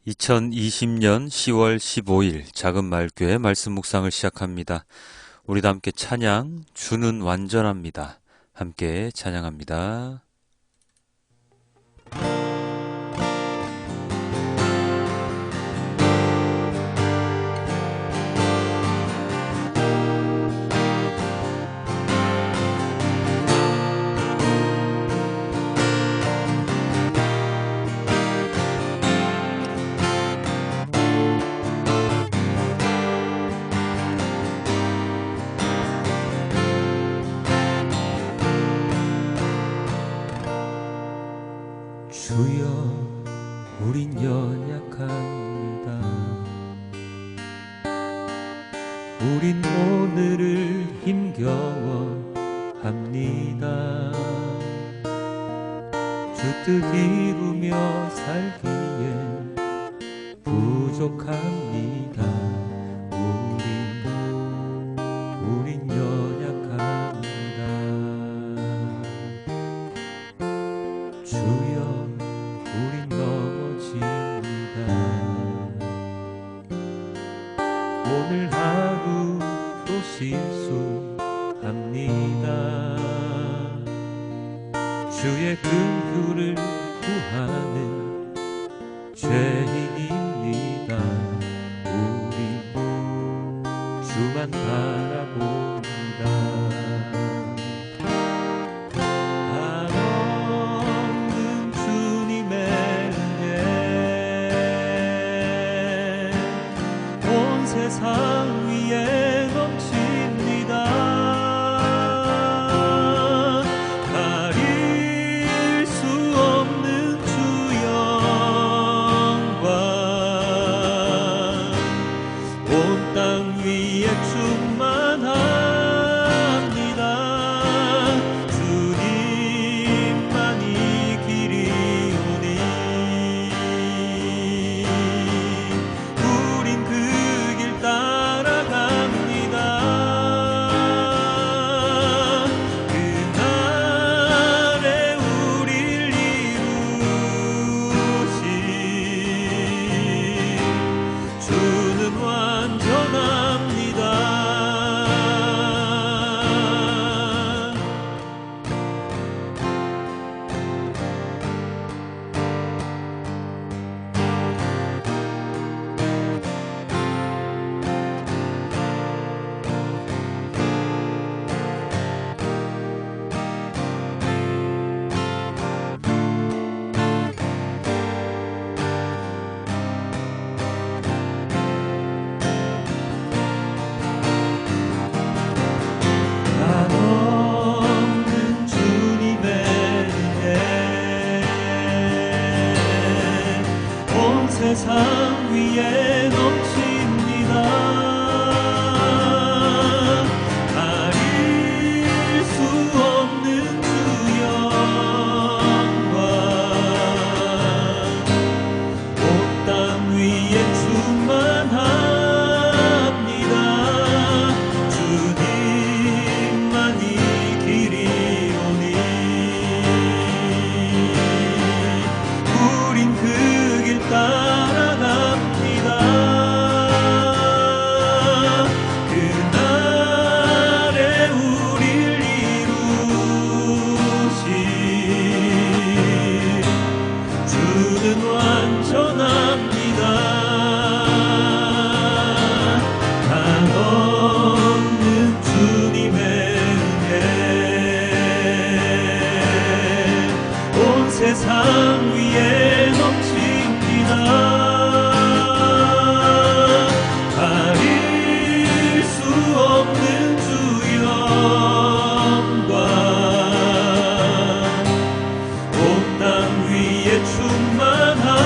2020년 10월 15일 작은말교회 말씀 묵상을 시작합니다. 우리도 함께 찬양 주는 완전합니다. 함께 찬양합니다. 주여 우린 연약합니다. 우린 오늘을 힘겨워합니다. 주 뜻 이루며 살기엔 부족합니다. 우린 연약합니다. 주여 우린 넘어집니다. 오늘 하루 또 실수합니다. 주의 긍휼을 구하는 죄인입니다. 우리 주만 바라봅니다. 세상 위에 넘칩니다. 가릴 수 없는 주 영광 온 땅 위에 충만합니다. 주님만이 길이오니 우린 그 따라갑니다. 그날에 우릴 이루신 주는 완전합니다. 세상 위에 넘칩니다. 가릴 수 없는 주 영광 온 땅 위에 충만합니다. 주님만이 길이오니 우린 그 길 따라갑니다. 그날에 우릴 이루신 주는 완전합니다. 한없는 주님의 은혜 온 세상 위에 가릴 수 없는 주 영광 온 땅 위에 충만합니다.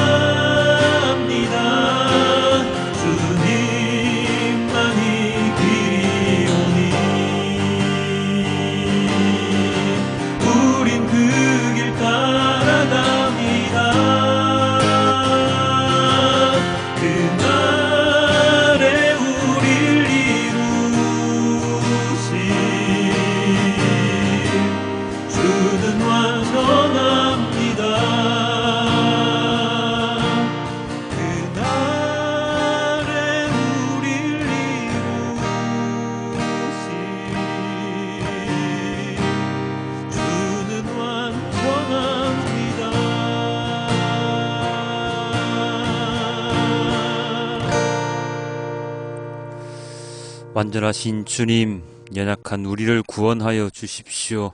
주님만이 길이오니 우린 그 길 따라갑니다. 완전하신 주님, 연약한 우리를 구원하여 주십시오.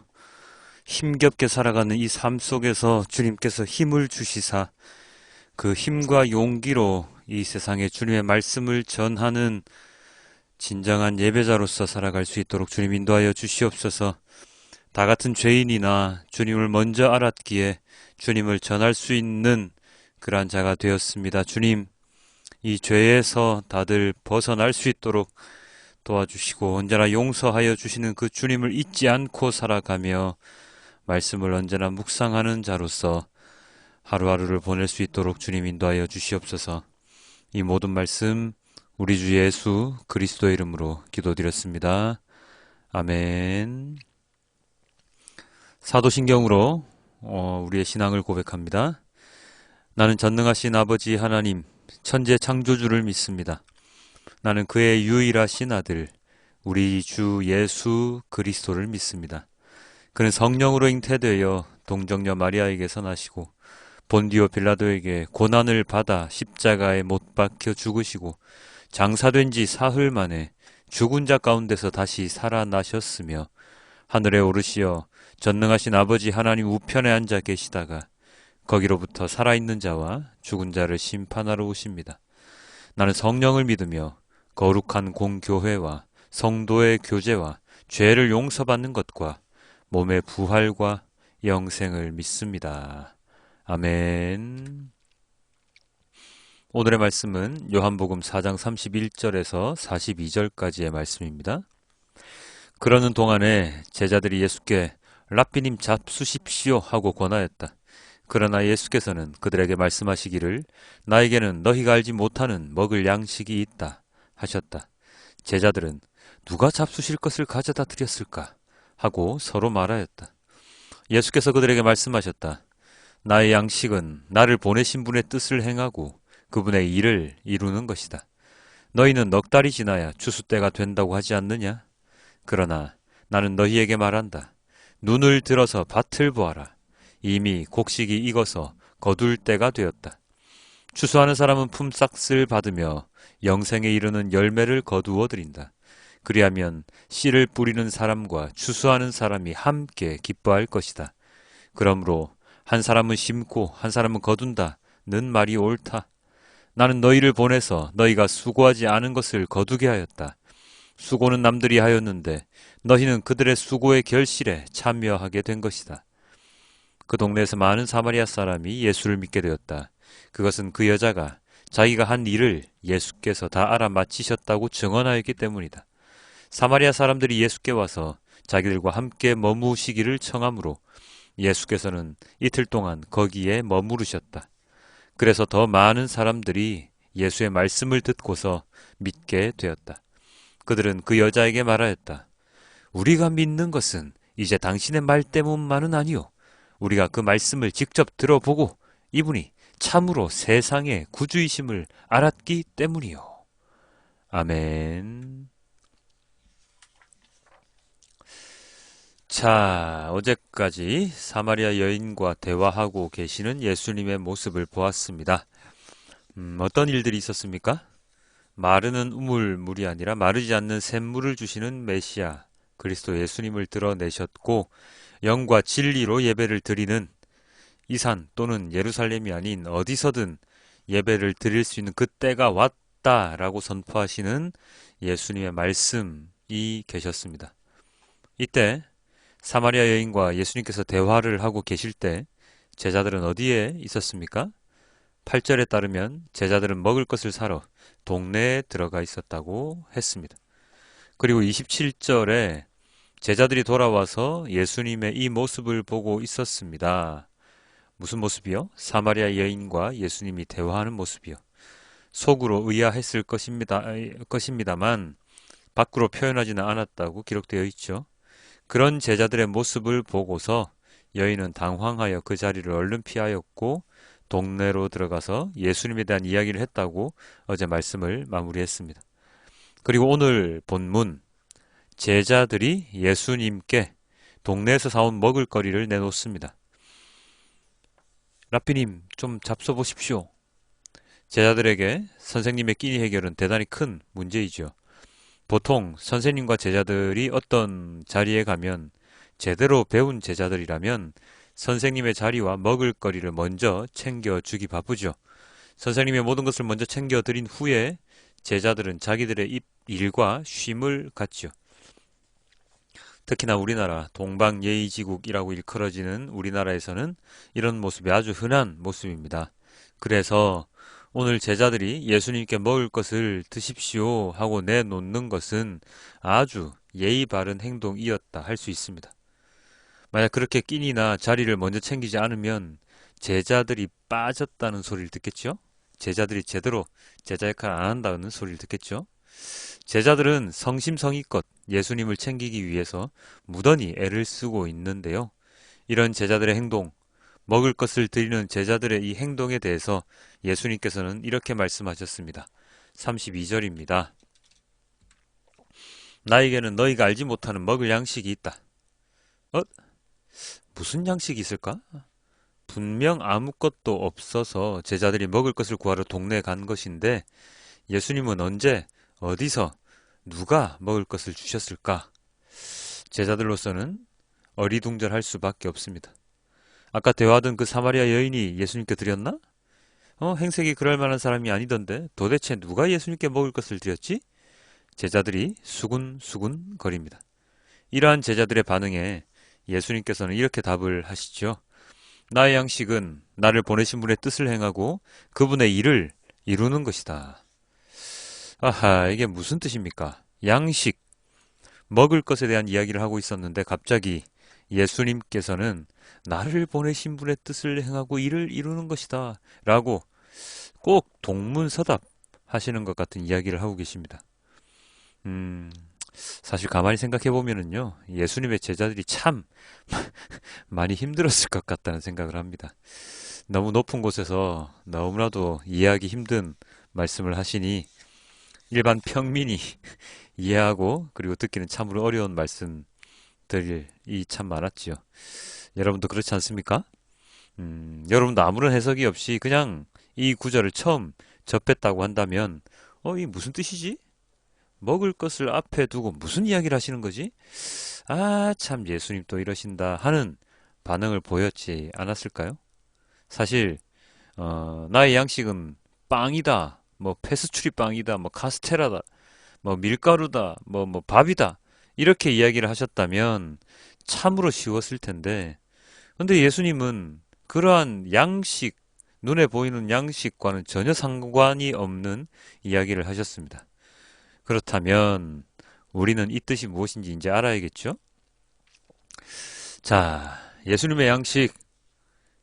힘겹게 살아가는 이 삶 속에서 주님께서 힘을 주시사 그 힘과 용기로 이 세상에 주님의 말씀을 전하는 진정한 예배자로서 살아갈 수 있도록 주님 인도하여 주시옵소서. 다 같은 죄인이나 주님을 먼저 알았기에 주님을 전할 수 있는 그러한 자가 되었습니다. 주님, 이 죄에서 다들 벗어날 수 있도록 도와주시고 언제나 용서하여 주시는 그 주님을 잊지 않고 살아가며 말씀을 언제나 묵상하는 자로서 하루하루를 보낼 수 있도록 주님 인도하여 주시옵소서. 이 모든 말씀 우리 주 예수 그리스도의 이름으로 기도드렸습니다. 아멘. 사도신경으로 우리의 신앙을 고백합니다. 나는 전능하신 아버지 하나님 천재 창조주를 믿습니다. 나는 그의 유일하신 아들 우리 주 예수 그리스도를 믿습니다. 그는 성령으로 잉태되어 동정녀 마리아에게서 나시고 본디오 빌라도에게 고난을 받아 십자가에 못 박혀 죽으시고 장사된 지 사흘 만에 죽은 자 가운데서 다시 살아나셨으며 하늘에 오르시어 전능하신 아버지 하나님 우편에 앉아 계시다가 거기로부터 살아있는 자와 죽은 자를 심판하러 오십니다. 나는 성령을 믿으며 거룩한 공교회와 성도의 교제와 죄를 용서받는 것과 몸의 부활과 영생을 믿습니다. 아멘. 오늘의 말씀은 요한복음 4장 31절에서 42절까지의 말씀입니다. 그러는 동안에 제자들이 예수께 랍비님 잡수십시오 하고 권하였다. 그러나 예수께서는 그들에게 말씀하시기를 나에게는 너희가 알지 못하는 먹을 양식이 있다 하셨다. 제자들은 누가 잡수실 것을 가져다 드렸을까 하고 서로 말하였다. 예수께서 그들에게 말씀하셨다. 나의 양식은 나를 보내신 분의 뜻을 행하고 그분의 일을 이루는 것이다. 너희는 넉 달이 지나야 추수 때가 된다고 하지 않느냐? 그러나 나는 너희에게 말한다. 눈을 들어서 밭을 보아라. 이미 곡식이 익어서 거둘 때가 되었다. 추수하는 사람은 품삯을 받으며 영생에 이르는 열매를 거두어 드린다. 그리하면 씨를 뿌리는 사람과 추수하는 사람이 함께 기뻐할 것이다. 그러므로 한 사람은 심고 한 사람은 거둔다는 말이 옳다. 나는 너희를 보내서 너희가 수고하지 않은 것을 거두게 하였다. 수고는 남들이 하였는데 너희는 그들의 수고의 결실에 참여하게 된 것이다. 그 동네에서 많은 사마리아 사람이 예수를 믿게 되었다. 그것은 그 여자가 자기가 한 일을 예수께서 다 알아맞히셨다고 증언하였기 때문이다. 사마리아 사람들이 예수께 와서 자기들과 함께 머무시기를 청하므로 예수께서는 이틀 동안 거기에 머무르셨다. 그래서 더 많은 사람들이 예수의 말씀을 듣고서 믿게 되었다. 그들은 그 여자에게 말하였다. 우리가 믿는 것은 이제 당신의 말 때문만은 아니오. 우리가 그 말씀을 직접 들어보고 이분이 참으로 세상의 구주이심을 알았기 때문이요. 아멘. 자, 어제까지 사마리아 여인과 대화하고 계시는 예수님의 모습을 보았습니다. 어떤 일들이 있었습니까? 마르는 우물물이 아니라 마르지 않는 샘물을 주시는 메시아 그리스도 예수님을 드러내셨고 영과 진리로 예배를 드리는 이 산 또는 예루살렘이 아닌 어디서든 예배를 드릴 수 있는 그 때가 왔다라고 선포하시는 예수님의 말씀이 계셨습니다. 이때 사마리아 여인과 예수님께서 대화를 하고 계실 때 제자들은 어디에 있었습니까? 8절에 따르면 제자들은 먹을 것을 사러 동네에 들어가 있었다고 했습니다. 그리고 27절에 제자들이 돌아와서 예수님의 이 모습을 보고 있었습니다. 무슨 모습이요? 사마리아 여인과 예수님이 대화하는 모습이요. 속으로 의아했을 것입니다만 밖으로 표현하지는 않았다고 기록되어 있죠. 그런 제자들의 모습을 보고서 여인은 당황하여 그 자리를 얼른 피하였고 동네로 들어가서 예수님에 대한 이야기를 했다고 어제 말씀을 마무리했습니다. 그리고 오늘 본문 제자들이 예수님께 동네에서 사온 먹을거리를 내놓습니다. 랍비님 좀 잡숴보십시오. 제자들에게 선생님의 끼니 해결은 대단히 큰 문제이죠. 보통 선생님과 제자들이 어떤 자리에 가면 제대로 배운 제자들이라면 선생님의 자리와 먹을 거리를 먼저 챙겨주기 바쁘죠. 선생님의 모든 것을 먼저 챙겨드린 후에 제자들은 자기들의 일과 쉼을 갖죠. 특히나 우리나라 동방예의지국이라고 일컬어지는 우리나라에서는 이런 모습이 아주 흔한 모습입니다. 그래서 오늘 제자들이 예수님께 먹을 것을 드십시오 하고 내놓는 것은 아주 예의 바른 행동이었다 할 수 있습니다. 만약 그렇게 끼니나 자리를 먼저 챙기지 않으면 제자들이 빠졌다는 소리를 듣겠죠? 제자들이 제대로 제자 역할을 안 한다는 소리를 듣겠죠? 제자들은 성심성의껏 예수님을 챙기기 위해서 무던히 애를 쓰고 있는데요. 이런 제자들의 행동, 먹을 것을 드리는 제자들의 이 행동에 대해서 예수님께서는 이렇게 말씀하셨습니다. 32절입니다. 나에게는 너희가 알지 못하는 먹을 양식이 있다. 어? 무슨 양식이 있을까? 분명 아무것도 없어서 제자들이 먹을 것을 구하러 동네에 간 것인데 예수님은 언제, 어디서, 누가 먹을 것을 주셨을까? 제자들로서는 어리둥절할 수밖에 없습니다. 아까 대화하던 그 사마리아 여인이 예수님께 드렸나? 행색이 그럴 만한 사람이 아니던데 도대체 누가 예수님께 먹을 것을 드렸지? 제자들이 수군수군 거립니다. 이러한 제자들의 반응에 예수님께서는 이렇게 답을 하시죠. 나의 양식은 나를 보내신 분의 뜻을 행하고 그분의 일을 이루는 것이다. 아하, 이게 무슨 뜻입니까? 양식, 먹을 것에 대한 이야기를 하고 있었는데 갑자기 예수님께서는 나를 보내신 분의 뜻을 행하고 일을 이루는 것이다 라고 꼭 동문서답 하시는 것 같은 이야기를 하고 계십니다. 사실 가만히 생각해 보면은요, 예수님의 제자들이 참 많이 힘들었을 것 같다는 생각을 합니다. 너무 높은 곳에서 너무나도 이해하기 힘든 말씀을 하시니 일반 평민이 이해하고 그리고 듣기는 참으로 어려운 말씀들이 참 많았지요. 여러분도 그렇지 않습니까? 여러분도 아무런 해석이 없이 그냥 이 구절을 처음 접했다고 한다면 이 무슨 뜻이지? 먹을 것을 앞에 두고 무슨 이야기를 하시는 거지? 아, 참 예수님 또 이러신다 하는 반응을 보였지 않았을까요? 사실 나의 양식은 빵이다, 뭐 페스츄리 빵이다, 뭐 카스테라다, 뭐 밀가루다, 뭐 밥이다 이렇게 이야기를 하셨다면 참으로 쉬웠을 텐데 근데 예수님은 그러한 양식, 눈에 보이는 양식과는 전혀 상관이 없는 이야기를 하셨습니다. 그렇다면 우리는 이 뜻이 무엇인지 이제 알아야겠죠? 자, 예수님의 양식,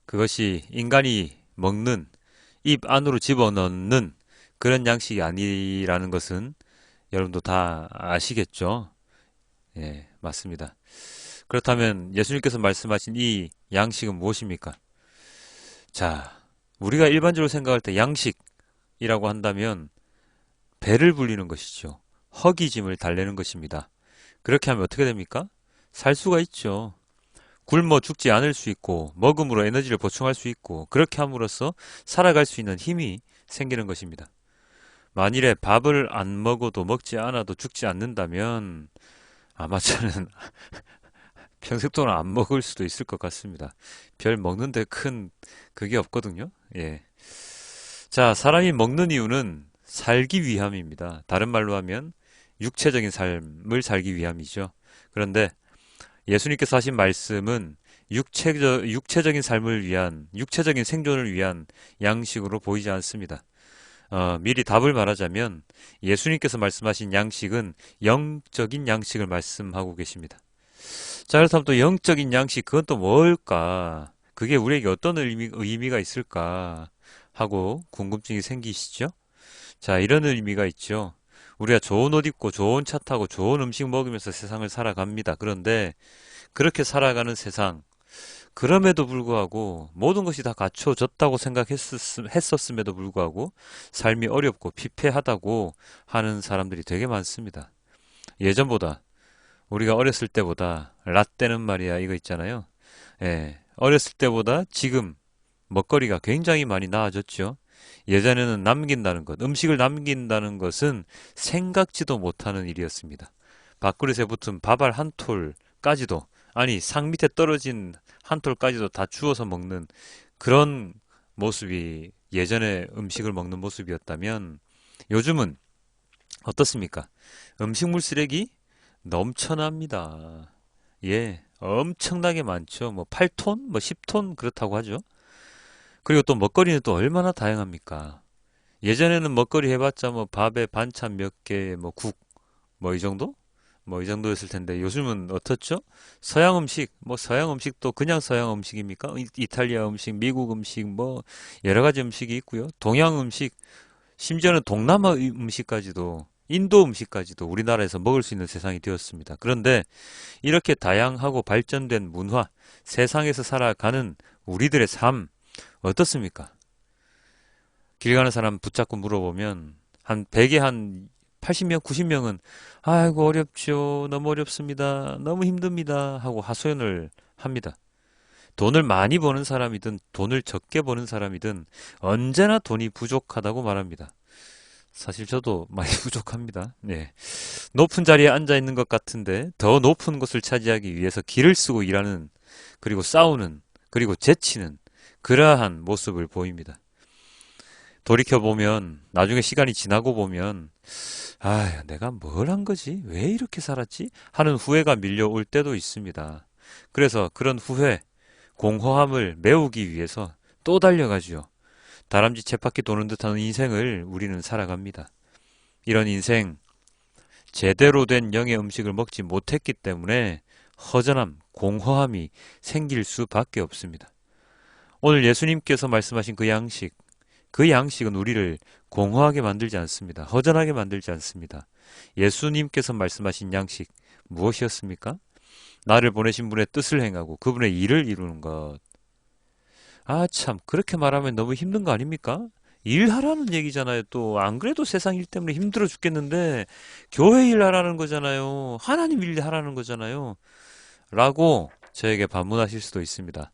그것이 인간이 먹는 입 안으로 집어넣는 그런 양식이 아니라는 것은 여러분도 다 아시겠죠? 예, 맞습니다. 그렇다면 예수님께서 말씀하신 이 양식은 무엇입니까? 자, 우리가 일반적으로 생각할 때 양식이라고 한다면 배를 불리는 것이죠. 허기짐을 달래는 것입니다. 그렇게 하면 어떻게 됩니까? 살 수가 있죠. 굶어 죽지 않을 수 있고 먹음으로 에너지를 보충할 수 있고 그렇게 함으로써 살아갈 수 있는 힘이 생기는 것입니다. 만일에 밥을 안 먹어도 먹지 않아도 죽지 않는다면 아마 저는 평생 동안 안 먹을 수도 있을 것 같습니다. 별 먹는데 큰 그게 없거든요. 예. 자, 사람이 먹는 이유는 살기 위함입니다. 다른 말로 하면 육체적인 삶을 살기 위함이죠. 그런데 예수님께서 하신 말씀은 육체적인 삶을 위한, 육체적인 생존을 위한 양식으로 보이지 않습니다. 미리 답을 말하자면 예수님께서 말씀하신 양식은 영적인 양식을 말씀하고 계십니다. 자, 그렇다면 또 영적인 양식, 그건 또 뭘까? 그게 우리에게 어떤 의미가 있을까? 하고 궁금증이 생기시죠? 자, 이런 의미가 있죠. 우리가 좋은 옷 입고 좋은 차 타고 좋은 음식 먹으면서 세상을 살아갑니다. 그런데 그렇게 살아가는 세상, 그럼에도 불구하고 모든 것이 다 갖춰졌다고 생각했었음에도 불구하고 삶이 어렵고 피폐하다고 하는 사람들이 되게 많습니다. 예전보다 우리가 어렸을 때보다 라떼는 말이야 이거 있잖아요. 예, 어렸을 때보다 지금 먹거리가 굉장히 많이 나아졌죠. 예전에는 남긴다는 것, 음식을 남긴다는 것은 생각지도 못하는 일이었습니다. 밥그릇에 붙은 밥알 한 톨까지도, 아니 상 밑에 떨어진 한 톨까지도 다 주워서 먹는 그런 모습이 예전에 음식을 먹는 모습이었다면, 요즘은 어떻습니까? 음식물 쓰레기 넘쳐납니다. 예, 엄청나게 많죠. 뭐 8톤, 뭐 10톤 그렇다고 하죠. 그리고 또 먹거리는 또 얼마나 다양합니까? 예전에는 먹거리 해봤자 뭐 밥에 반찬 몇 개, 뭐 국, 뭐 이 정도? 뭐 이 정도였을 텐데 요즘은 어떻죠? 서양 음식, 뭐 서양 음식도 그냥 서양 음식입니까? 이탈리아 음식, 미국 음식, 뭐 여러 가지 음식이 있고요. 동양 음식, 심지어는 동남아 음식까지도, 인도 음식까지도 우리나라에서 먹을 수 있는 세상이 되었습니다. 그런데 이렇게 다양하고 발전된 문화, 세상에서 살아가는 우리들의 삶, 어떻습니까? 길 가는 사람 붙잡고 물어보면 한 100에 한 80명, 90명은 아이고 어렵죠. 너무 어렵습니다. 너무 힘듭니다. 하고 하소연을 합니다. 돈을 많이 버는 사람이든 돈을 적게 버는 사람이든 언제나 돈이 부족하다고 말합니다. 사실 저도 많이 부족합니다. 네. 높은 자리에 앉아 있는 것 같은데 더 높은 곳을 차지하기 위해서 기를 쓰고 일하는, 그리고 싸우는, 그리고 제치는 그러한 모습을 보입니다. 돌이켜보면, 나중에 시간이 지나고 보면, 아, 내가 뭘 한 거지? 왜 이렇게 살았지? 하는 후회가 밀려올 때도 있습니다. 그래서 그런 후회, 공허함을 메우기 위해서 또 달려가지요. 다람쥐 쳇바퀴 도는 듯한 인생을 우리는 살아갑니다. 이런 인생, 제대로 된 영의 음식을 먹지 못했기 때문에 허전함, 공허함이 생길 수밖에 없습니다. 오늘 예수님께서 말씀하신 그 양식은 우리를 공허하게 만들지 않습니다. 허전하게 만들지 않습니다. 예수님께서 말씀하신 양식, 무엇이었습니까? 나를 보내신 분의 뜻을 행하고 그분의 일을 이루는 것. 아, 참, 그렇게 말하면 너무 힘든 거 아닙니까? 일하라는 얘기잖아요. 또, 안 그래도 세상 일 때문에 힘들어 죽겠는데, 교회 일 하라는 거잖아요. 하나님 일 하라는 거잖아요. 라고 저에게 반문하실 수도 있습니다.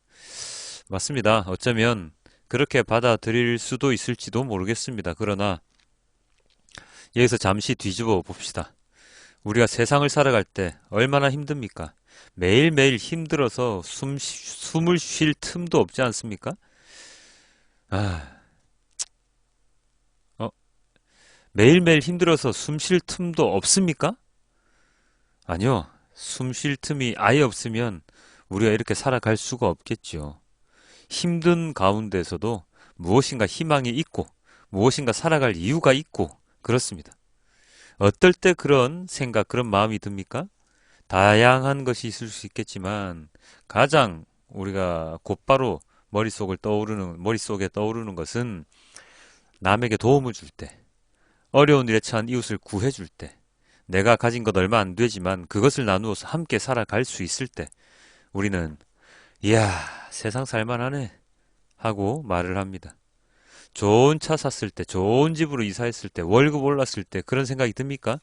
맞습니다. 어쩌면 그렇게 받아들일 수도 있을지도 모르겠습니다. 그러나 여기서 잠시 뒤집어 봅시다. 우리가 세상을 살아갈 때 얼마나 힘듭니까? 매일매일 힘들어서 숨을 쉴 틈도 없지 않습니까? 아, 어, 매일매일 힘들어서 숨 쉴 틈도 없습니까? 아니요. 숨 쉴 틈이 아예 없으면 우리가 이렇게 살아갈 수가 없겠죠. 힘든 가운데서도 무엇인가 희망이 있고, 무엇인가 살아갈 이유가 있고, 그렇습니다. 어떨 때 그런 생각, 그런 마음이 듭니까? 다양한 것이 있을 수 있겠지만, 가장 우리가 곧바로 머릿속에 떠오르는 것은 남에게 도움을 줄 때, 어려운 일에 처한 이웃을 구해줄 때, 내가 가진 것 얼마 안 되지만 그것을 나누어서 함께 살아갈 수 있을 때, 우리는, 이야, 세상 살만하네. 하고 말을 합니다. 좋은 차 샀을 때, 좋은 집으로 이사했을 때, 월급 올랐을 때 그런 생각이 듭니까?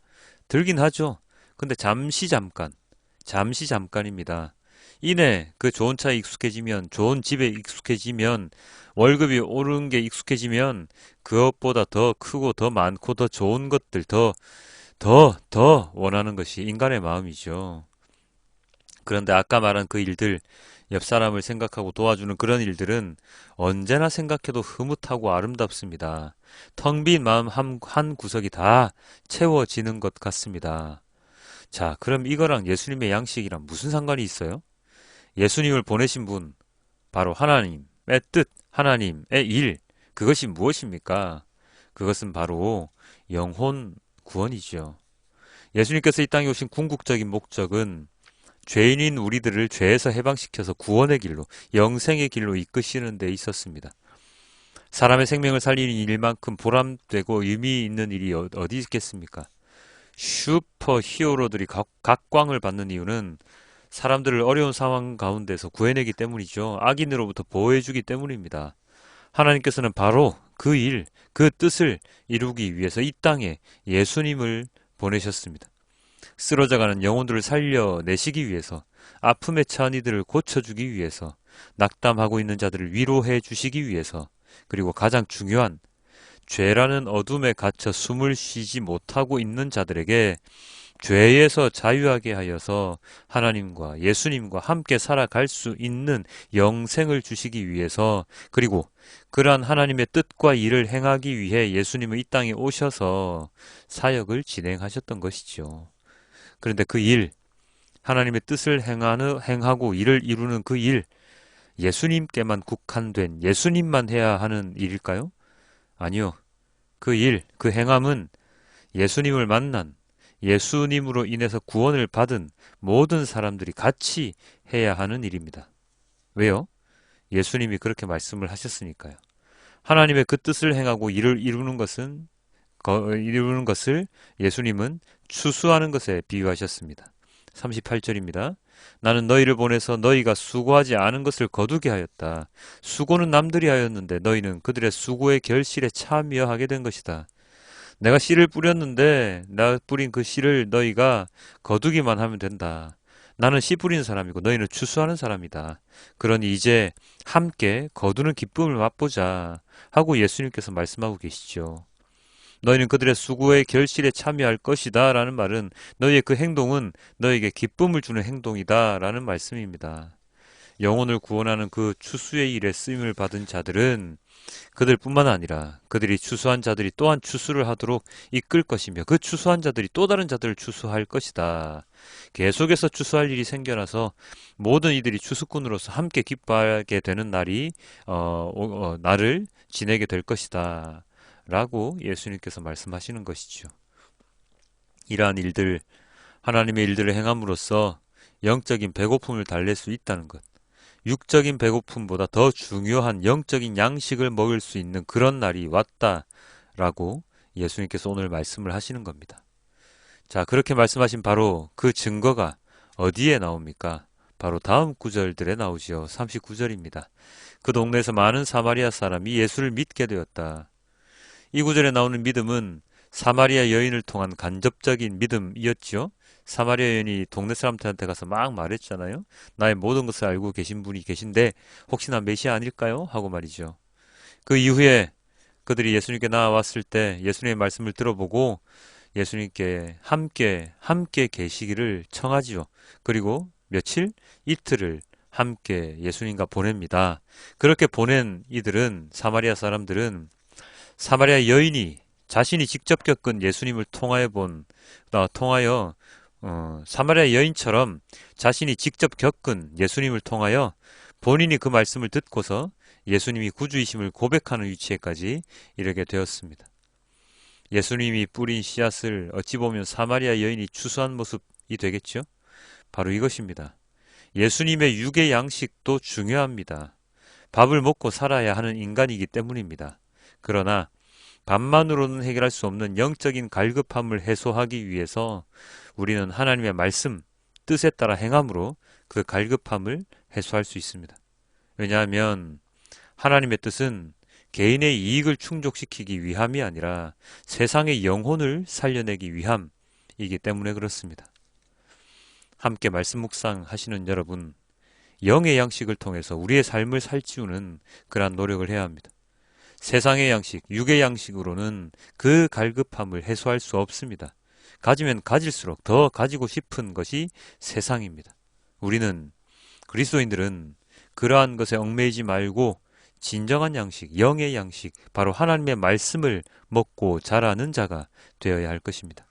들긴 하죠. 근데 잠시 잠깐입니다. 이내 그 좋은 차에 익숙해지면, 좋은 집에 익숙해지면, 월급이 오르는 게 익숙해지면 그것보다 더 크고 더 많고 더 좋은 것들, 더 원하는 것이 인간의 마음이죠. 그런데 아까 말한 그 일들, 옆 사람을 생각하고 도와주는 그런 일들은 언제나 생각해도 흐뭇하고 아름답습니다. 텅 빈 마음 한 구석이 다 채워지는 것 같습니다. 자, 그럼 이거랑 예수님의 양식이랑 무슨 상관이 있어요? 예수님을 보내신 분, 바로 하나님의 뜻, 하나님의 일, 그것이 무엇입니까? 그것은 바로 영혼 구원이죠. 예수님께서 이 땅에 오신 궁극적인 목적은 죄인인 우리들을 죄에서 해방시켜서 구원의 길로, 영생의 길로 이끄시는 데 있었습니다. 사람의 생명을 살리는 일만큼 보람되고 의미 있는 일이 어디 있겠습니까? 슈퍼 히어로들이 각광을 받는 이유는 사람들을 어려운 상황 가운데서 구해내기 때문이죠. 악인으로부터 보호해주기 때문입니다. 하나님께서는 바로 그 일, 그 뜻을 이루기 위해서 이 땅에 예수님을 보내셨습니다. 쓰러져가는 영혼들을 살려내시기 위해서, 아픔에 처한 이들을 고쳐주기 위해서, 낙담하고 있는 자들을 위로해 주시기 위해서, 그리고 가장 중요한 죄라는 어둠에 갇혀 숨을 쉬지 못하고 있는 자들에게 죄에서 자유하게 하여서 하나님과 예수님과 함께 살아갈 수 있는 영생을 주시기 위해서, 그리고 그러한 하나님의 뜻과 일을 행하기 위해 예수님은 이 땅에 오셔서 사역을 진행하셨던 것이죠. 그런데 그 일, 하나님의 뜻을 행하고 일을 이루는 그 일, 예수님께만 국한된, 예수님만 해야 하는 일일까요? 아니요. 그 일, 그 행함은 예수님을 만난, 예수님으로 인해서 구원을 받은 모든 사람들이 같이 해야 하는 일입니다. 왜요? 예수님이 그렇게 말씀을 하셨으니까요. 하나님의 그 뜻을 행하고 일을 이루는 것을 예수님은 추수하는 것에 비유하셨습니다. 38절입니다. 나는 너희를 보내서 너희가 수고하지 않은 것을 거두게 하였다. 수고는 남들이 하였는데 너희는 그들의 수고의 결실에 참여하게 된 것이다. 내가 씨를 뿌렸는데 내가 뿌린 그 씨를 너희가 거두기만 하면 된다. 나는 씨 뿌리는 사람이고 너희는 추수하는 사람이다. 그러니 이제 함께 거두는 기쁨을 맛보자 하고 예수님께서 말씀하고 계시죠. 너희는 그들의 수고의 결실에 참여할 것이다 라는 말은 너희의 그 행동은 너희에게 기쁨을 주는 행동이다 라는 말씀입니다. 영혼을 구원하는 그 추수의 일에 쓰임을 받은 자들은 그들뿐만 아니라 그들이 추수한 자들이 또한 추수를 하도록 이끌 것이며, 그 추수한 자들이 또 다른 자들을 추수할 것이다. 계속해서 추수할 일이 생겨나서 모든 이들이 추수꾼으로서 함께 기뻐하게 되는 날을 지내게 될 것이다 라고 예수님께서 말씀하시는 것이죠. 이러한 일들, 하나님의 일들을 행함으로써 영적인 배고픔을 달랠 수 있다는 것, 육적인 배고픔보다 더 중요한 영적인 양식을 먹을 수 있는 그런 날이 왔다라고 예수님께서 오늘 말씀을 하시는 겁니다. 자, 그렇게 말씀하신 바로 그 증거가 어디에 나옵니까? 바로 다음 구절들에 나오지요. 39절입니다. 그 동네에서 많은 사마리아 사람이 예수를 믿게 되었다. 이 구절에 나오는 믿음은 사마리아 여인을 통한 간접적인 믿음이었지요. 사마리아 여인이 동네 사람들한테 가서 막 말했잖아요. 나의 모든 것을 알고 계신 분이 계신데 혹시나 메시아 아닐까요? 하고 말이죠. 그 이후에 그들이 예수님께 나와왔을 때 예수님의 말씀을 들어보고 예수님께 함께 계시기를 청하지요. 그리고 며칠? 이틀을 함께 예수님과 보냅니다. 그렇게 보낸 이들은, 사마리아 사람들은 사마리아 여인이 자신이 직접 겪은 예수님을 통하여 사마리아 여인처럼 자신이 직접 겪은 예수님을 통하여 본인이 그 말씀을 듣고서 예수님이 구주이심을 고백하는 위치에까지 이르게 되었습니다. 예수님이 뿌린 씨앗을 어찌 보면 사마리아 여인이 추수한 모습이 되겠죠? 바로 이것입니다. 예수님의 육의 양식도 중요합니다. 밥을 먹고 살아야 하는 인간이기 때문입니다. 그러나 밥만으로는 해결할 수 없는 영적인 갈급함을 해소하기 위해서 우리는 하나님의 말씀, 뜻에 따라 행함으로 그 갈급함을 해소할 수 있습니다. 왜냐하면 하나님의 뜻은 개인의 이익을 충족시키기 위함이 아니라 세상의 영혼을 살려내기 위함이기 때문에 그렇습니다. 함께 말씀 묵상하시는 여러분, 영의 양식을 통해서 우리의 삶을 살찌우는 그러한 노력을 해야 합니다. 세상의 양식, 육의 양식으로는 그 갈급함을 해소할 수 없습니다. 가지면 가질수록 더 가지고 싶은 것이 세상입니다. 우리는, 그리스도인들은 그러한 것에 얽매이지 말고 진정한 양식, 영의 양식, 바로 하나님의 말씀을 먹고 자라는 자가 되어야 할 것입니다.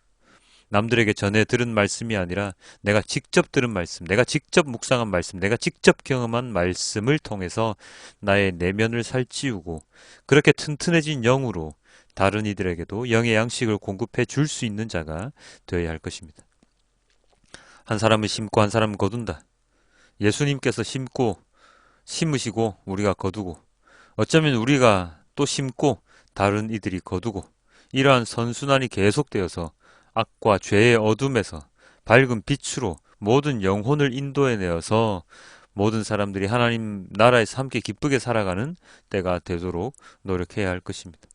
남들에게 전해 들은 말씀이 아니라 내가 직접 들은 말씀, 내가 직접 묵상한 말씀, 내가 직접 경험한 말씀을 통해서 나의 내면을 살찌우고 그렇게 튼튼해진 영으로 다른 이들에게도 영의 양식을 공급해 줄 수 있는 자가 되어야 할 것입니다. 한 사람은 심고 한 사람은 거둔다. 예수님께서 심으시고 우리가 거두고, 어쩌면 우리가 또 심고 다른 이들이 거두고, 이러한 선순환이 계속되어서 악과 죄의 어둠에서 밝은 빛으로 모든 영혼을 인도해내어서 모든 사람들이 하나님 나라에서 함께 기쁘게 살아가는 때가 되도록 노력해야 할 것입니다.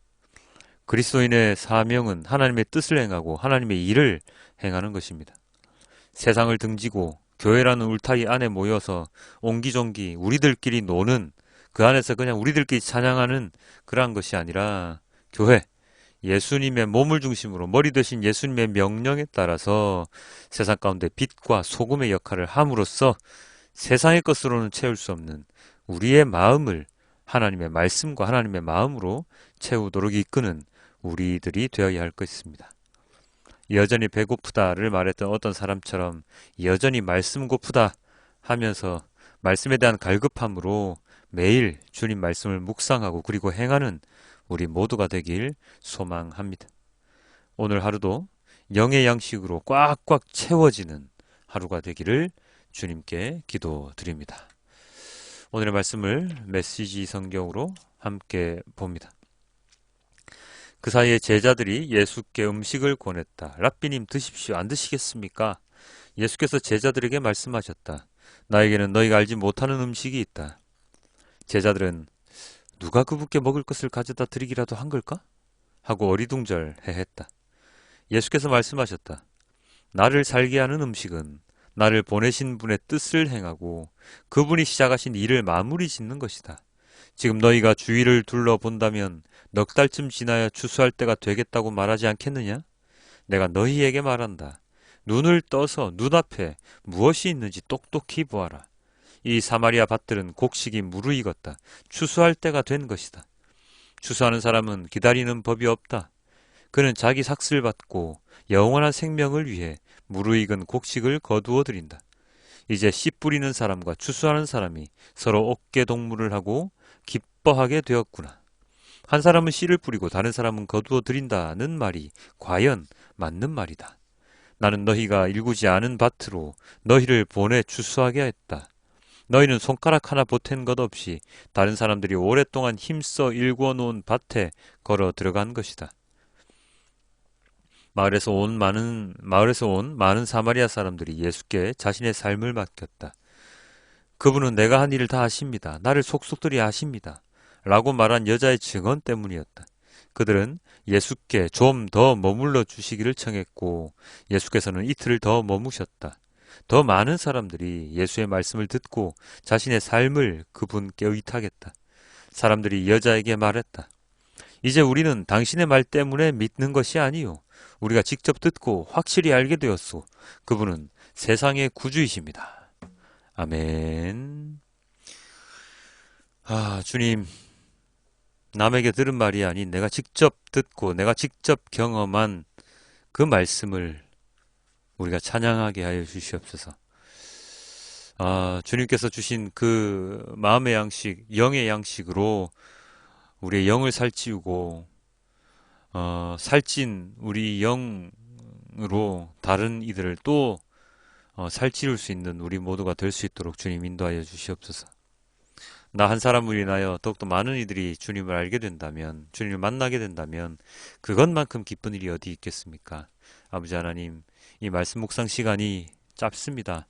그리스도인의 사명은 하나님의 뜻을 행하고 하나님의 일을 행하는 것입니다. 세상을 등지고 교회라는 울타리 안에 모여서 옹기종기 우리들끼리 노는 그 안에서 그냥 우리들끼리 찬양하는 그러한 것이 아니라 교회, 예수님의 몸을 중심으로 머리 되신 예수님의 명령에 따라서 세상 가운데 빛과 소금의 역할을 함으로써 세상의 것으로는 채울 수 없는 우리의 마음을 하나님의 말씀과 하나님의 마음으로 채우도록 이끄는 우리들이 되어야 할 것입니다. 여전히 배고프다를 말했던 어떤 사람처럼 여전히 말씀 고프다 하면서 말씀에 대한 갈급함으로 매일 주님 말씀을 묵상하고 그리고 행하는 우리 모두가 되길 소망합니다. 오늘 하루도 영의 양식으로 꽉꽉 채워지는 하루가 되기를 주님께 기도드립니다. 오늘의 말씀을 메시지 성경으로 함께 봅니다. 그 사이에 제자들이 예수께 음식을 권했다. 랍비님 드십시오. 안 드시겠습니까? 예수께서 제자들에게 말씀하셨다. 나에게는 너희가 알지 못하는 음식이 있다. 제자들은 누가 그분께 먹을 것을 가져다 드리기라도 한 걸까? 하고 어리둥절해했다. 예수께서 말씀하셨다. 나를 살게 하는 음식은 나를 보내신 분의 뜻을 행하고 그분이 시작하신 일을 마무리 짓는 것이다. 지금 너희가 주위를 둘러본다면 넉 달쯤 지나야 추수할 때가 되겠다고 말하지 않겠느냐? 내가 너희에게 말한다. 눈을 떠서 눈앞에 무엇이 있는지 똑똑히 보아라. 이 사마리아 밭들은 곡식이 무르익었다. 추수할 때가 된 것이다. 추수하는 사람은 기다리는 법이 없다. 그는 자기 삭슬 받고 영원한 생명을 위해 무르익은 곡식을 거두어 드린다. 이제 씨 뿌리는 사람과 추수하는 사람이 서로 어깨 동무를 하고 기뻐하게 되었구나. 한 사람은 씨를 뿌리고 다른 사람은 거두어 드린다는 말이 과연 맞는 말이다. 나는 너희가 일구지 않은 밭으로 너희를 보내 추수하게 했다. 너희는 손가락 하나 보탠 것 없이 다른 사람들이 오랫동안 힘써 일구어 놓은 밭에 걸어 들어간 것이다. 마을에서 온 많은 사마리아 사람들이 예수께 자신의 삶을 맡겼다. 그분은 내가 한 일을 다 아십니다. 나를 속속들이 아십니다. 라고 말한 여자의 증언 때문이었다. 그들은 예수께 좀 더 머물러 주시기를 청했고 예수께서는 이틀을 더 머무셨다. 더 많은 사람들이 예수의 말씀을 듣고 자신의 삶을 그분께 의탁했다. 사람들이 여자에게 말했다. 이제 우리는 당신의 말 때문에 믿는 것이 아니요. 우리가 직접 듣고 확실히 알게 되었소. 그분은 세상의 구주이십니다. 아멘. 주님, 남에게 들은 말이 아닌 내가 직접 듣고 내가 직접 경험한 그 말씀을 우리가 찬양하게 하여 주시옵소서. 주님께서 주신 그 마음의 양식, 영의 양식으로 우리의 영을 살찌우고 살찐 우리 영으로 다른 이들을 또 살찌울 수 있는 우리 모두가 될 수 있도록 주님 인도하여 주시옵소서. 나 한 사람을 인하여 더욱더 많은 이들이 주님을 알게 된다면, 주님을 만나게 된다면 그것만큼 기쁜 일이 어디 있겠습니까? 아버지 하나님, 이 말씀 묵상 시간이 짧습니다.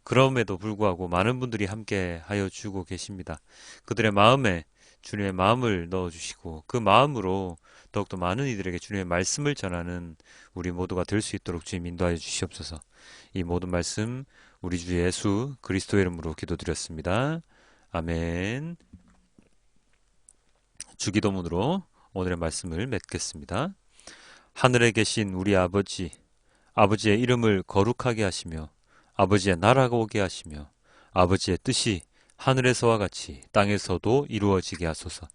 그럼에도 불구하고 많은 분들이 함께 하여 주고 계십니다. 그들의 마음에 주님의 마음을 넣어주시고 그 마음으로 더욱더 많은 이들에게 주님의 말씀을 전하는 우리 모두가 될 수 있도록 주님 인도하여 주시옵소서. 이 모든 말씀 우리 주 예수 그리스도의 이름으로 기도드렸습니다. 아멘. 주기도문으로 오늘의 말씀을 맺겠습니다. 하늘에 계신 우리 아버지, 아버지의 이름을 거룩하게 하시며 아버지의 나라가 오게 하시며 아버지의 뜻이 하늘에서와 같이 땅에서도 이루어지게 하소서.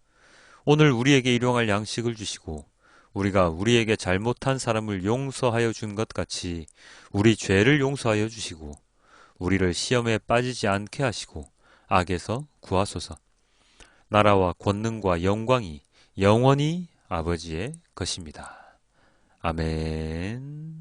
오늘 우리에게 일용할 양식을 주시고 우리가 우리에게 잘못한 사람을 용서하여 준 것 같이 우리 죄를 용서하여 주시고 우리를 시험에 빠지지 않게 하시고 악에서 구하소서. 나라와 권능과 영광이 영원히 아버지의 것입니다. 아멘.